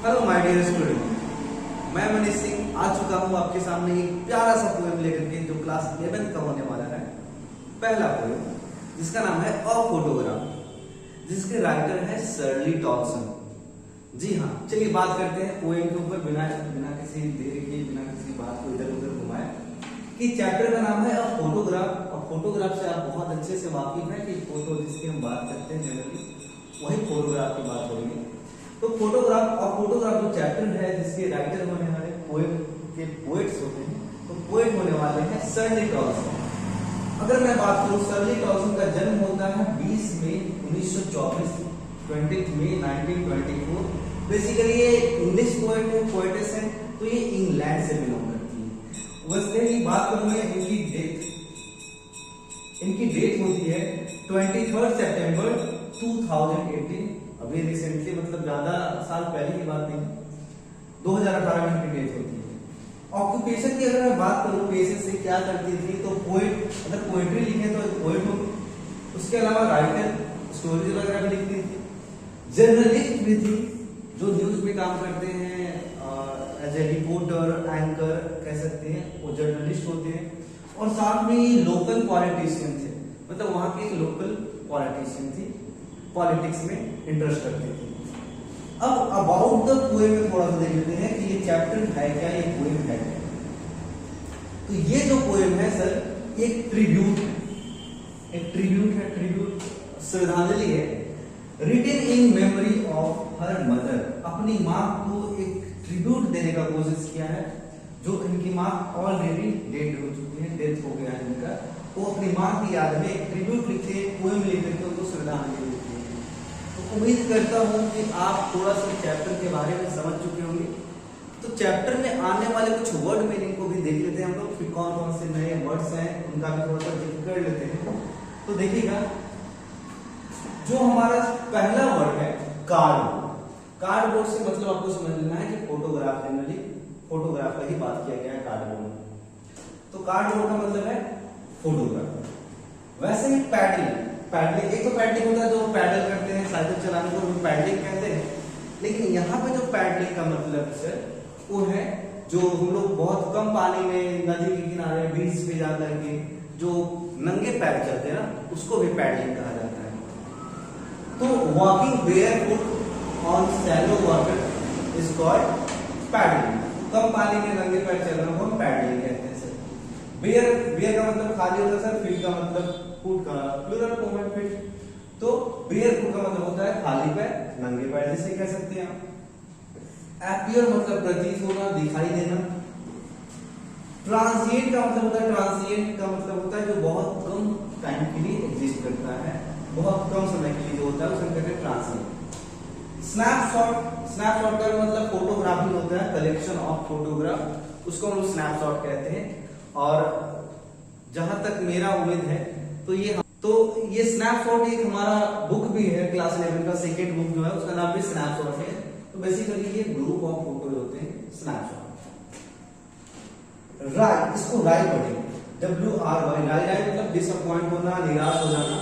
Hello my dear student, मैं मनीष सिंह आ चुका हूँ आपके सामने एक प्यारा सा पोएम लेकर के जो क्लास 11 का होने वाला है। पहला पोएम जिसका नाम है अ फोटोग्राफ, जिसके राइटर है शर्ली टॉमसन। जी हाँ, चलिए बात करते हैं पोएम के ऊपर बिना किसी देर के, बिना किसी बात को इधर उधर घुमाए कि चैप्टर का नाम है अ फोटोग्राफ। और फोटोग्राफ से आप बहुत अच्छे से वाकिफ हैं कि फोटो जिसकी हम बात करते हैं जनरली वही फोटोग्राफ की बात होगी। तो फोटोग्राफ और फोटोग्राफ जो चैप्टर है जिसके राइटर होने वाले पोएम के पोएट्स होते हैं, तो पोएट होने वाले हैं शर्ली टॉमसन। अगर मैं बात करूं, शर्ली टॉमसन का जन्म होता है 20 मई 1924, 20 मई 1924। बेसिकली ये इंग्लिश पोएट है, पोएटेस है, तो ये इंग्लैंड से बिलोंग करती है। वैसे ही बात करूंगा इनकी डेट होती है 23 सितंबर 2018। अभी रिसेंटली, मतलब ज्यादा साल पहले की बात नहीं, 2018 में इनकी डेट होती है। ऑक्यूपेशन की अगर मैं बात करूं, पेशे से क्या करती थी, तो पोएट, अगर पोएट्री लिखे तो पोएट होगी, उसके अलावा राइटर, स्टोरीज वगैरह भी लिखती थी। जर्नलिस्ट भी थी, जो न्यूज में काम करते हैं एज ए रिपोर्टर, एंकर कह सकते हैं, वो जर्नलिस्ट होते हैं। और साथ में लोकल पॉलिटिशियन थे, मतलब वहां की लोकल पॉलिटिशियन थी, पॉलिटिक्स में इंटरेस्ट रखती थी। अब अबाउट द पोएम में थोड़ा सा देख लेते हैं कि ये चैप्टर है क्या, ये पोएम है क्या। तो ये जो पोएम है सर, एक ट्रिब्यूट है, ट्रिब्यूट श्रद्धांजलि है, written in memory of her mother. अपनी माँ को एक ट्रिब्यूट देने का कोशिश किया है, जो इनकी माँ ऑलरेडी डेड हो चुकी है, डेथ हो गया है इनका। वो अपनी माँ की याद में एक ट्रिब्यूट लिखते हैं, पोएम लिख करके उनको श्रद्धांजलि देते हैं। तो उम्मीद करता हूँ कि आप थोड़ा सा चैप्टर के बारे में समझ चुके होंगे। तो चैप्टर में आने वाले कुछ वर्ड मीनिंग को भी देख लेते हैं हम लोग, फिर कौन कौन से नए वर्ड्स हैं उनका भी थोड़ा सा जिक्र कर लेते हैं। तो देखिएगा, जो हमारा पहला वर्ड है कार्डबोर्ड। कार्डबोर्ड से मतलब आपको समझना है कि फोटोग्राफ, जनरली फोटोग्राफ का ही बात किया गया है कार्डबोर्ड में। तो कार्डबोर्ड का मतलब है फोटोग्राफ। वैसे ही पैडलिंग, एक तो पैडलिंग होता है जो पैडल करते हैं, साइकिल चलाने को भी पैडलिंग कहते हैं। लेकिन यहाँ पे जो पैडलिंग का मतलब है वो है जो हम लोग बहुत कम पानी में, नदी के किनारे, बीच पे जा करके जो नंगे पैर चलते हैं ना, उसको भी पैडलिंग कहा जाता है। तो walking barefoot on shallow water is called paddling. कम पानी में नंगे पैर चलने को हम पैडलिंग कहते हैं सर। बेयर का मतलब खाली होता है सर, फीट का मतलब फुट का प्लूरल फॉर्म है फीट। तो बेयर फुट का मतलब होता है खाली पैर, नंगे पैर जिसे कह सकते हैं आप। एपियर मतलब प्रतीत होना, दिखाई देना। ट्रांसिएंट का मतलब होता है जो बहुत कम टाइम के लिए एग्जिस्ट करता है, बहुत कम समय के लिए जो होता है उसे कहते हैं ट्रांसिएंट। स्नैपशॉट का मतलब फोटोग्राफी होता है, कलेक्शन ऑफ फोटोग्राफ, उसको हम लोग स्नैपशॉट कहते हैं। और जहां तक मेरा उम्मीद है तो ये स्नैपशॉट एक हमारा बुक भी है, क्लास 11 का सेकेंड बुक जो है उसका नाम भी स्नैपशॉट है। तो बेसिकली ये ग्रुप ऑफ फोटो होते हैं स्नैपशॉट। राय, इसको राय पढ़ेंगे, WRY, राय मतलब डिसअपॉइंट होना, निराश हो जाना।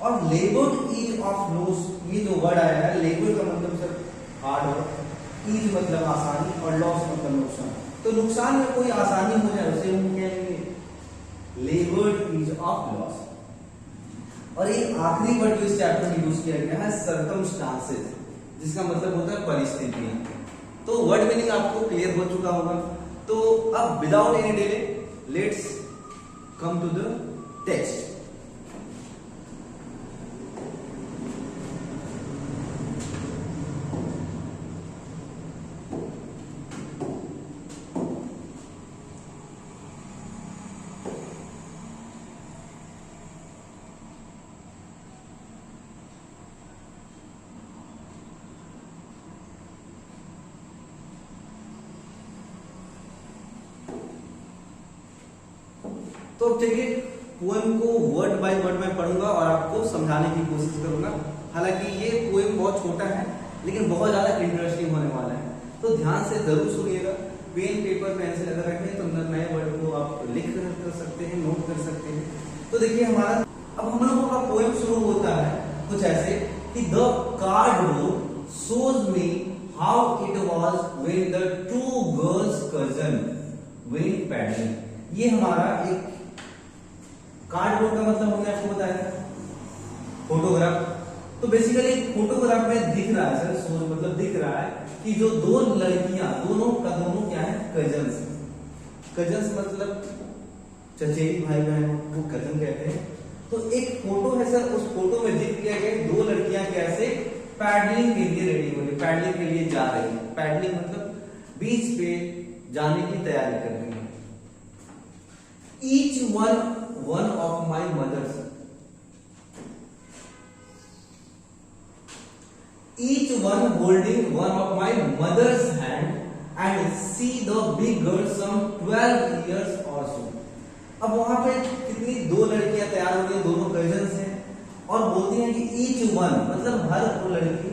और लेबर्ड ईज ऑफ लॉस, ये जो वर्ड आया है, लेबर का मतलब सर हार्ड वर्क, ईज मतलब आसानी, और लॉस मतलब नुकसान। तो नुकसान में कोई आसानी हो जाए उसे हम कहेंगे लेबर्ड ईज ऑफ लॉस। और एक आखिरी वर्ड जो इस चैप्टर में यूज किया गया है सर्कमस्टांसेस, जिसका मतलब होता है परिस्थितियां। तो वर्ड मीनिंग आपको क्लियर हो चुका होगा। तो अब without any delay let's come to the text. तो चलिए पोएम को वर्ड बाय वर्ड में पढ़ूंगा और आपको समझाने की कोशिश करूंगा। हालांकि ये पोएम बहुत छोटा है लेकिन बहुत ज्यादा इंटरेस्टिंग होने वाला है, तो ध्यान से जरूर सुनिएगा। पेन पेपर पेंसिल अगर रखें तो नए वर्ड को आप लिख कर सकते हैं, नोट कर सकते हैं। तो देखिए हमारा अब हम लोगों का पोएम शुरू होता है कुछ ऐसे कि the cardboard shows me how was when the two girls cousin went paddling। ये हमारा एक कार्डबोर्ड का मतलब हमने आपको बताया फोटोग्राफ। तो बेसिकली फोटोग्राफ में दिख रहा है सर, सो मतलब दिख रहा है कि जो दो लड़कियां दोनों का दोनों क्या है, कजन्स। कजन्स मतलब चचेरी भाई बहन को कजन कहते हैं। तो एक फोटो है सर, उस फोटो में दिख किया गया दो लड़कियां कैसे पैडलिंग के लिए रेडी हो रही, पैडलिंग के लिए जा रही है। पैडलिंग मतलब बीच पे जाने की तैयारी कर रही है। Each one of my mothers, each one holding one of my mother's hand and see the big girl some 12 years or so। अब वहां पे कितनी दो लड़कियां तैयार हो रही है, दोनों कजन्स हैं, और बोलती हैं कि ईच वन मतलब हर वो लड़की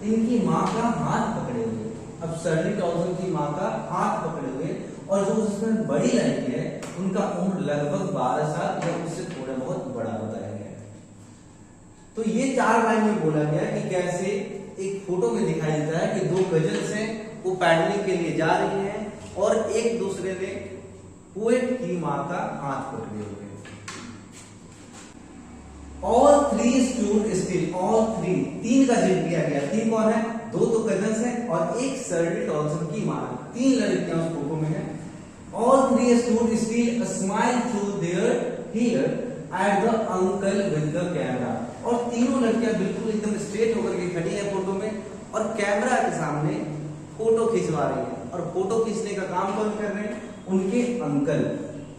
इनकी माँ का हाथ पकड़े हुए। अब शर्ली टॉल्सन की माँ का हाथ पकड़े हुए, और जो उसमें बड़ी लड़की है उनका उम्र लगभग 12 साल या उससे थोड़ा बहुत बड़ा बताया गया है। तो ये 4 लाइन में बोला गया कि कैसे एक फोटो में दिखाई देता है कि दो कजन्स हैं, वो पैडलिंग के लिए जा रही हैं और एक दूसरे ने पोएट की मां का हाथ पकड़े हुए। All three stood still, all three, तीन का जिक्र किया गया। तीन कौन है, दो तो कजन्स हैं और एक शर्ली टॉल्सन की मां। 3 लड़कियां उस फोटो में है। All three stood still, smile through their here at the uncle with the camera. और तीनों लड़कियां बिल्कुल एकदम स्ट्रेट होकर के खड़ी है फोटो में और कैमरा के सामने फोटो खिंचवा रही है। और फोटो खींचने का काम कौन कर रहे हैं, उनके अंकल।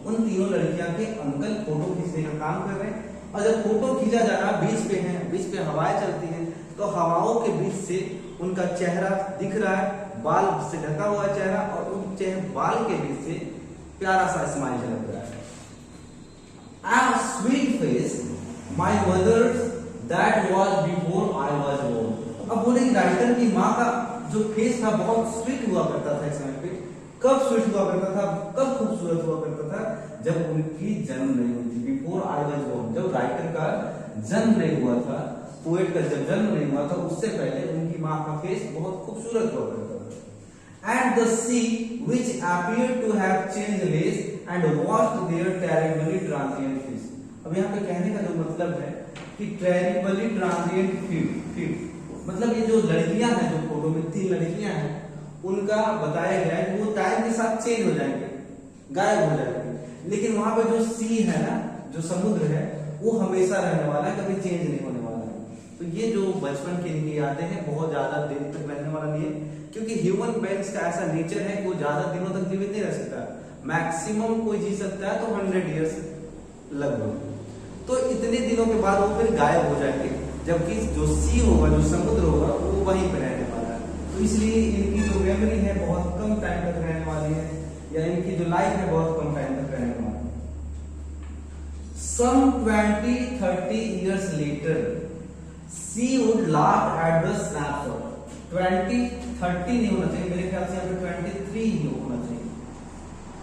उन तीनों लड़कियां के अंकल फोटो खींचने का काम कर रहे हैं। और जब फोटो खींचा जा रहा बीच पे है, बीच पे हवाएं चलती हैं, तो हवाओं के बीच से उनका चेहरा दिख रहा है, बाल से ढका हुआ चेहरा, और उन बाल के बीच से प्यारा सा स्माइल झलक रहा है। A sweet face, my mother's that was before I was born। अब बोले राइटर की माँ का जो फेस था बहुत स्वीट हुआ करता था इस समय पे। कब स्वीट हुआ करता था, कब खूबसूरत हुआ करता था, जब उनकी जन्म नहीं हुई थी। बिफोर आई वाज बोर्न, जब राइटर का जन्म नहीं हुआ था, पोएट का जब जन्म नहीं हुआ था, उससे पहले उनकी माँ का फेस बहुत खूबसूरत हुआ करता था। And the sea which appeared to have changed lace and washed their terribly transient fish। अब यहाँ पे कहने का जो मतलब है कि terribly transient fish मतलब ये जो लड़कियां हैं, जो फोटो में 3 लड़कियां हैं, उनका बताया गया है कि वो टाइम के साथ चेंज हो जाएंगे, गायब हो जाएंगे। लेकिन वहां पे जो सी है ना, जो समुद्र है, वो हमेशा रहने वाला है, कभी चेंज नहीं होने वाला है। तो ये जो बचपन की इनकी यादें हैं बहुत ज्यादा दिन तक रहने वाला नहीं है, क्योंकि ह्यूमन बीइंग्स का ऐसा नेचर है कि वो ज्यादा दिनों तक जीवित नहीं रह सकता। मैक्सिमम कोई जी सकता है तो 100 ईयर्स लगभग। तो इतने दिनों के बाद वो फिर गायब हो जाएंगे, जबकि जो सी होगा, जो समुद्र होगा, वो वहीं पर रहने वाला है। तो इसलिए इनकी जो मेमोरी है बहुत कम टाइम तक रहने वाली है, या इनकी जो लाइफ है बहुत कम टाइम तक रहने वाली है। Some 20-30 years later, she would laugh at the snapshot। 20-30 नहीं होना चाहिए, मेरे ख्याल से यहाँ पे 23 ही होना चाहिए,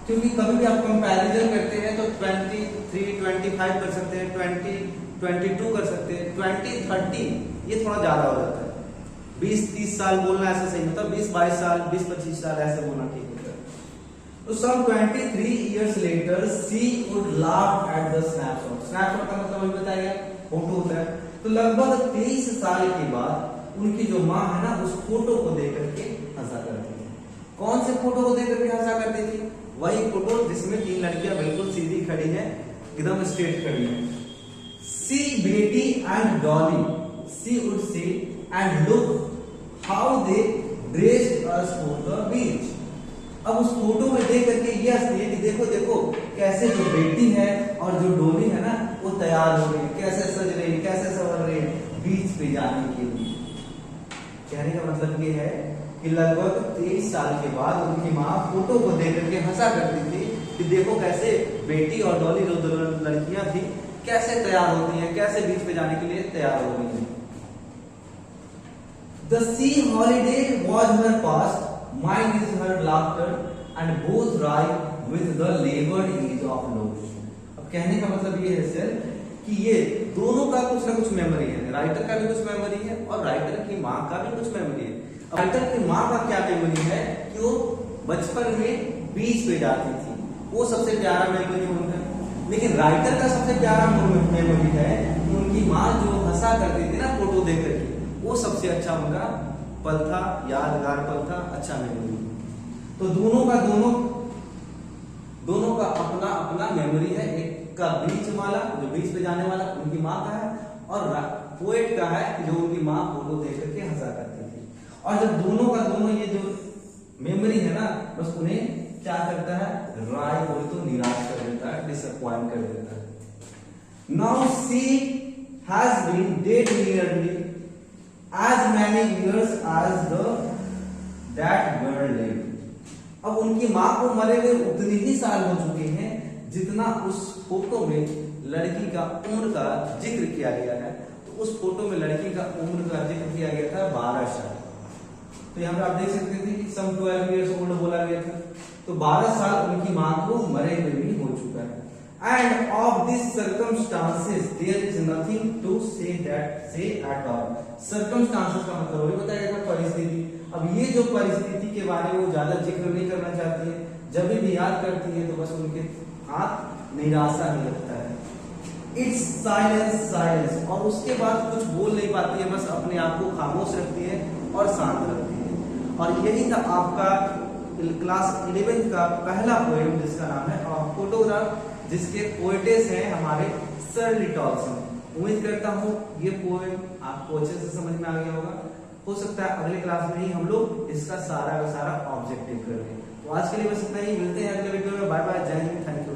क्योंकि कभी भी आप कंपैरिजन करते हैं तो 23-25 कर सकते हैं, 20-22 कर सकते हैं, 20-30 ये थोड़ा ज्यादा हो जाता है। 20-30 साल बोलना ऐसा सही होता है, 20-22 साल, 20-25 साल ऐसे बोलना ठीक होता है। तो some 23 years later she would laugh at the snapshot। snapshot का मतलब अभी बताया गया, फोटो होता है। तो लगभग 23 साल के बाद उनकी जो माँ है ना, उस फोटो को देख करके हंसा करती थी। कौन से फोटो को देख करके हंसा करती थी, वही फोटो जिसमें 3 लड़कियां बिल्कुल सीधी खड़ी हैं, एकदम स्ट्रेट खड़ी हैं। See Betty and Dolly, she would say and look how they dressed us for the beach. अब उस फोटो में देख करके ये हंसती है कि देखो देखो कैसे जो बेटी है और जो डोली है ना, वो तैयार हो रही है, कैसे सज रही है, कैसे संवर रही है बीच पे जाने के लिए। कहने का मतलब ये है कि लगभग 23 साल के बाद उनकी माँ फोटो को देख करके हंसा करती थी कि देखो कैसे बेटी और डॉली जो दो लड़कियां थी कैसे तैयार होती हैं, कैसे बीच पे जाने के लिए तैयार हो रही हैं। The sea holiday was her past, mine is her laughter, and both rhyme with the labored age of love। अब कहने का मतलब ये है सर कि ये दोनों का कुछ ना कुछ मेमोरी है, राइटर का भी कुछ मेमोरी है और राइटर की माँ का भी कुछ मेमोरी है। राइटर की माँ का क्या मेमोरी है कि वो बचपन में बीच पे जाती थी, वो सबसे प्यारा मेमोरी उनका। लेकिन राइटर का सबसे प्यारा मेमोरी है कि उनकी माँ जो हंसा करती थी ना फोटो देख करके, वो सबसे अच्छा उनका पल था, यादगार पल था, अच्छा मेमोरी। तो दोनों का अपना अपना मेमोरी है। एक का बीच वाला जो बीच पे जाने वाला उनकी माँ का है, और पोएट का है जो उनकी माँ फोटो देख करके हंसा करती थी। और जब दोनों का दोनों ये जो मेमोरी है ना, बस उन्हें क्या करता है, राय बोले तो निराश कर देता है, डिसअपॉइंट कर देता है। Now she has been dead nearly as many years as that girl lived। अब उनकी माँ को मरे हुए उतने ही साल हो चुके हैं जितना उस फोटो में लड़की का उम्र का जिक्र किया गया है। तो उस फोटो में लड़की का उम्र का जिक्र किया गया था 12 साल। तो यहाँ पे आप देख सकते थे कि सम 12 years old बोला गया था। तो 12 साल उनकी माँ को मरे हुए भी हो चुका है। And of these circumstances there is nothing to say at all। circumstances का मतलब वो बताया था परिस्थिति। अब ये जो परिस्थिति के बारे में वो ज्यादा जिक्र नहीं करना चाहती है, जब भी याद करती है तो बस उनके हाथ निराशा ही लगता है। इट्स साइलेंस, और उसके बाद कुछ बोल नहीं पाती है, बस अपने आप को खामोश रखती है और शांत रखती है। और यही था आपका क्लास 11 का पहला पोएम जिसका नाम है फोटोग्राफ, जिसके पोएटेस हैं हमारे शर्ली टॉल्सन। उम्मीद करता हूँ ये पोएम आपको अच्छे से समझ में आ गया होगा। हो सकता है अगले क्लास में ही हम लोग इसका सारा का सारा ऑब्जेक्टिव कर लें। तो आज के लिए बस इतना ही, मिलते हैं अगले वीडियो में। बाय बाय, जय हिंद, थैंक यू।